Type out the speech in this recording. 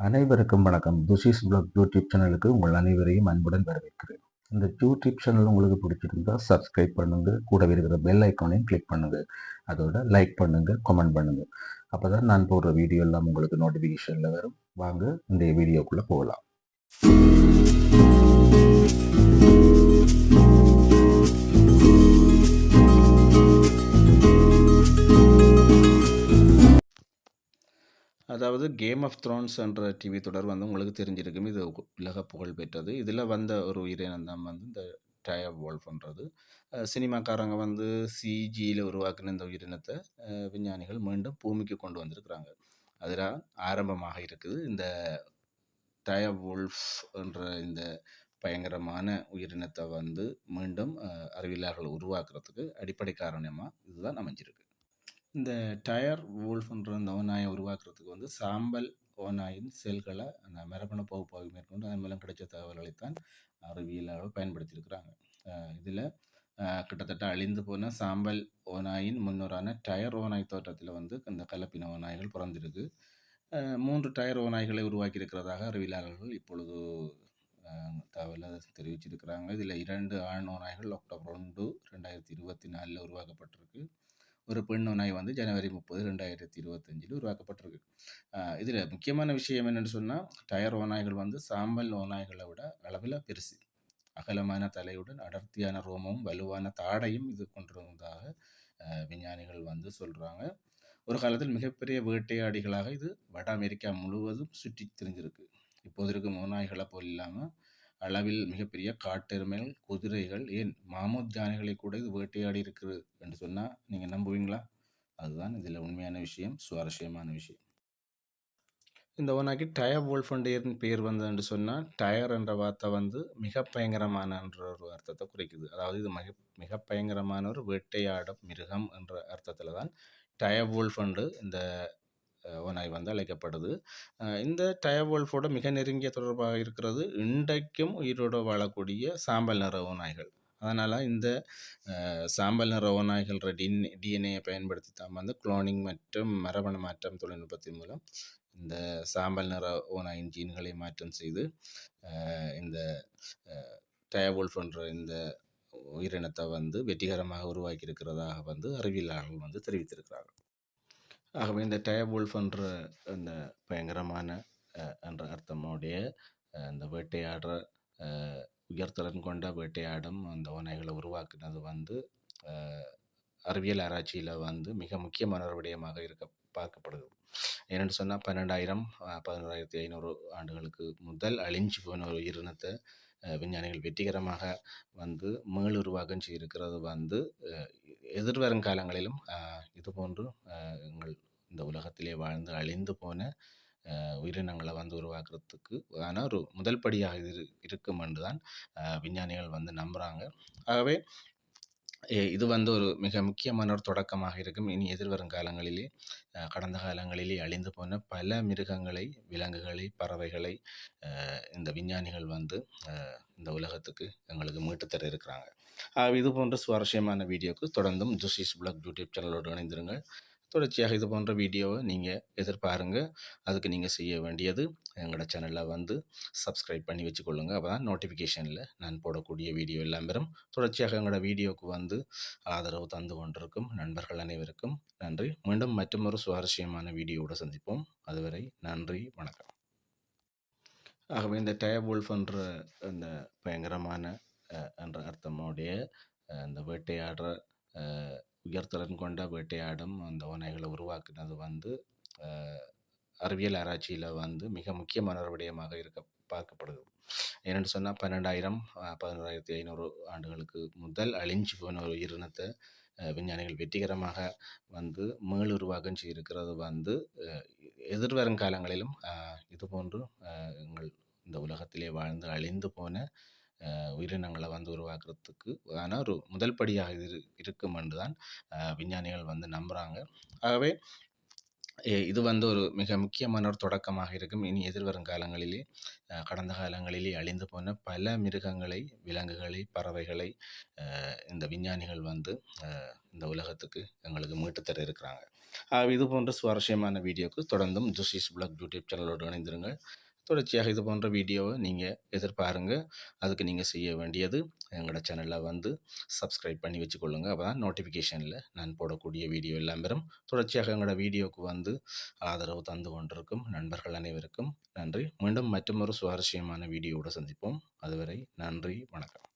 அனைவருக்கும் வணக்கம். துஷிஸ் block YouTube சேனலுக்கு உங்கள் அனைவரையும் அன்புடன் வரவேற்கிறேன். இந்த யூடியூப் சேனல் உங்களுக்கு பிடிச்சிருந்தா சப்ஸ்கிரைப் பண்ணுங்க, கூடவே இருக்கிற பெல் ஐக்கானையும் கிளிக் பண்ணுங்க. அதோட லைக் பண்ணுங்க, கமெண்ட் பண்ணுங்க. அப்பதான் நான் போடுற வீடியோ எல்லாம் உங்களுக்கு நோட்டிஃபிகேஷன்ல வரும். வாங்க இந்த வீடியோக்குள்ள போகலாம். அதாவது கேம் ஆஃப் த்ரோன்ஸ் என்ற டிவி தொடர் வந்து உங்களுக்கு தெரிஞ்சிருக்கும். இது உலக புகழ் பெற்றது. இதில் வந்த ஒரு உயிரினம் தான் வந்து இந்த டயர் வோல்ஃப்ன்றது. சினிமாக்காரங்க வந்து சிஜியில் உருவாக்கின இந்த உயிரினத்தை விஞ்ஞானிகள் மீண்டும் பூமிக்கு கொண்டு வந்திருக்கிறாங்க. அதில் ஆரம்பமாக இருக்குது இந்த டயர் வோல்ஃப் என்ற இந்த பயங்கரமான உயிரினத்தை வந்து மீண்டும் அறிவியலாளர்கள் உருவாக்குறதுக்கு அடிப்படை காரணமாக இதுதான் அமைஞ்சிருக்கு. இந்த டயர் வோல்ஃப்ன்ற இந்த ஓநாயை உருவாக்குறதுக்கு வந்து சாம்பல் ஓநாயின் செல்களை அந்த மரபணு பகுப்பாய்வு மேற்கொண்டு அதன் மூலம் கிடைச்ச தகவல்களைத்தான் அறிவியலாளர்கள் பயன்படுத்தியிருக்கிறாங்க. இதில் கிட்டத்தட்ட அழிந்து போன சாம்பல் ஓநாயின் முன்னோரான டயர் ஓநாய் தோற்றத்தில் வந்து இந்த கலப்பின ஓநாய்கள் பிறந்திருக்கு. 3 டயர் ஓநாய்களை உருவாக்கி இருக்கிறதாக அறிவியலாளர்கள் இப்பொழுது தகவலை தெரிவிச்சிருக்கிறாங்க. இதில் 2 ஆண் ஓநாய்கள் அக்டோபர் 1, 2024 உருவாக்கப்பட்டிருக்கு. ஒரு பெண் ஓநாய் வந்து ஜனவரி 30, 2025 உருவாக்கப்பட்டிருக்கு. இதில் முக்கியமான விஷயம் என்னென்னு சொன்னால், டயர் ஓநாய்கள் வந்து சாம்பல் ஓநாய்களை விட அளவில் பெருசு. அகலமான தலையுடன் அடர்த்தியான ரோமமும் வலுவான தாடையும் இது கொண்டிருந்ததாக விஞ்ஞானிகள் வந்து சொல்கிறாங்க. ஒரு காலத்தில் மிகப்பெரிய வேட்டையாடிகளாக இது வட அமெரிக்கா முழுவதும் சுற்றி திரிஞ்சிருக்கு. இப்போது இருக்கும் ஓநாய்களை போல் இல்லாமல் அளவில் மிகப்பெரிய காட்டெருமைகள், குதிரைகள், ஏன் மாமூத் யானைகளை கூட இது வேட்டையாடி இருக்குது என்று சொன்னால் நீங்கள் நம்புவீங்களா? அதுதான் இதில் உண்மையான விஷயம், சுவாரஸ்யமான விஷயம். இந்த ஓனாக்கி டயர் வோல்ஃபண்டேர்னு பேர் வந்ததுன்னு சொன்னால், டயர் என்ற வார்த்தை வந்து மிக பயங்கரமான என்ற ஒரு அர்த்தத்தை குறிக்குது. அதாவது இது மிக பயங்கரமான ஒரு வேட்டையாடும் மிருகம் என்ற அர்த்தத்தில் தான் டயர் வோல்ஃபண்டு இந்த ஓநாய் வந்து அழைக்கப்படுது. இந்த டயர் வோல்ஃபோட மிக நெருங்கிய தொடர்பாக இருக்கிறது இன்றைக்கும் உயிரோடு வாழக்கூடிய சாம்பல் நிற ஓநாய்கள். அதனால் இந்த சாம்பல் நிற ஓநாய்கள டிஎன்ஏயை பயன்படுத்தி தான் வந்து குளோனிங் மற்றும் மரபணு மாற்றம் தொழில்நுட்பத்தின் மூலம் இந்த சாம்பல் நிற ஓநாயின் ஜீன்களை மாற்றம் செய்து இந்த டயர் வோல்ஃப் என்ற இந்த உயிரினத்தை வந்து வெற்றிகரமாக உருவாக்கி இருக்கிறதாக வந்து அறிவியலாளர்கள் வந்து தெரிவித்திருக்கிறார்கள். ஆகவே இந்த டயர் வோல்ஃப் என்ற அந்த பயங்கரமான என்ற அர்த்தமுடைய அந்த வேட்டையாடுற உயர்திறன் கொண்ட வேட்டையாடும் அந்த ஓநாய்களை உருவாக்குனது வந்து அறிவியல் ஆராய்ச்சியில் வந்து மிக முக்கியமான ஒரு விடயமாக இருக்க பார்க்கப்படுது. ஏன்னு சொன்னால் 12,000 11,500 ஆண்டுகளுக்கு முதல் அழிஞ்சு போன ஒரு உயிரினத்தை விஞ்ஞானிகள் வெற்றிகரமாக வந்து மீளுருவாக்கம் செய்திருக்கிறது வந்து எதிர்வரும் காலங்களிலும் இதுபோன்று எங்கள் இந்த உலகத்திலே வாழ்ந்து அழிந்து போன உயிரினங்களை வந்து உருவாக்குறதுக்கு ஆன ஒரு முதல் படியாக இது இருக்கும் என்று தான் விஞ்ஞானிகள் வந்து நம்புகிறாங்க. ஆகவே இது வந்து ஒரு மிக முக்கியமான ஒரு தொடக்கமாக இருக்கும். இனி எதிர்வரும் காலங்களிலே கடந்த காலங்களிலே அழிந்து போன பல மிருகங்களை, விலங்குகளை, பறவைகளை இந்த விஞ்ஞானிகள் வந்து இந்த உலகத்துக்கு எங்களுக்கு மீட்டுத்தர இருக்கிறாங்க. இது போன்ற சுவாரஸ்யமான வீடியோக்கு தொடர்ந்தும் துஷிஸ் ப்ளாக் யூடியூப் சேனலோடு இணைந்திருங்கள். தொடர்ச்சியாக இது போன்ற வீடியோவை நீங்கள் எதிர்பாருங்க. அதுக்கு நீங்கள் செய்ய வேண்டியது எங்களோட சேனலில் வந்து சப்ஸ்கிரைப் பண்ணி வச்சுக்கொள்ளுங்க. அப்போ தான் நோட்டிஃபிகேஷனில் நான் போடக்கூடிய வீடியோ எல்லாம் பெறும். தொடர்ச்சியாக எங்களோட வீடியோவுக்கு வந்து ஆதரவு தந்து கொண்டிருக்கும் நண்பர்கள் அனைவருக்கும் நன்றி. மீண்டும் மற்றொரு சுவாரஸ்யமான வீடியோவோடு சந்திப்போம். அதுவரை நன்றி, வணக்கம். ஆகவே இந்த டயர் வோல்ஃப் என்ற அந்த பயங்கரமான என்ற அர்த்தமுடைய அந்த வேட்டையாடுற உயர்திறன் கொண்ட வேட்டையாடும் அந்த ஓநாய்களை உருவாக்குனது வந்து அறிவியல் ஆராய்ச்சியில் வந்து மிக முக்கியமான ஒரு விடயமாக இருக்க பார்க்கப்படுது. ஏன்னு சொன்னால் 12,000 11,500 ஆண்டுகளுக்கு முதல் அழிஞ்சு போன ஒரு உயிரினத்தை விஞ்ஞானிகள் வெற்றிகரமாக வந்து மீளுருவாக்கம் செய்திருக்கிறது வந்து எதிர்வரும் காலங்களிலும் இதுபோன்று எங்கள் இந்த உலகத்திலே வாழ்ந்து அழிந்து போன உயிரினங்களை வந்து உருவாக்குறதுக்கு ஆன ஒரு முதல் படியாக இது இருக்கும் என்று தான் விஞ்ஞானிகள் வந்து நம்புகிறாங்க. ஆகவே இது வந்து ஒரு மிக முக்கியமான ஒரு தொடக்கமாக இருக்கும். இனி எதிர்வரும் காலங்களிலே கடந்த காலங்களிலே அழிந்து போன பல மிருகங்களை, விலங்குகளை, பறவைகளை இந்த விஞ்ஞானிகள் வந்து இந்த உலகத்துக்கு எங்களுக்கு மீட்டு தர இருக்கிறாங்க. இது போன்ற சுவாரஸ்யமான வீடியோக்கு தொடர்ந்தும் ஜோசிஸ் வ்ளாக் யூடியூப் சேனலோடு இணைந்திருங்கள். தொடர்ச்சியாக இது போன்ற வீடியோவை நீங்கள் எதிர்பாருங்க. அதுக்கு நீங்கள் செய்ய வேண்டியது எங்களோட சேனலை வந்து சப்ஸ்கிரைப் பண்ணி வச்சுக்கொள்ளுங்க. அப்போ தான் நோட்டிஃபிகேஷனில் நான் போடக்கூடிய வீடியோ எல்லாம் பெறும். தொடர்ச்சியாக எங்களோட வீடியோவுக்கு வந்து ஆதரவு தந்து கொண்டிருக்கும் நண்பர்கள் அனைவருக்கும் நன்றி. மீண்டும் மற்றொரு சுவாரஸ்யமான வீடியோவோடு சந்திப்போம். அதுவரை நன்றி, வணக்கம்.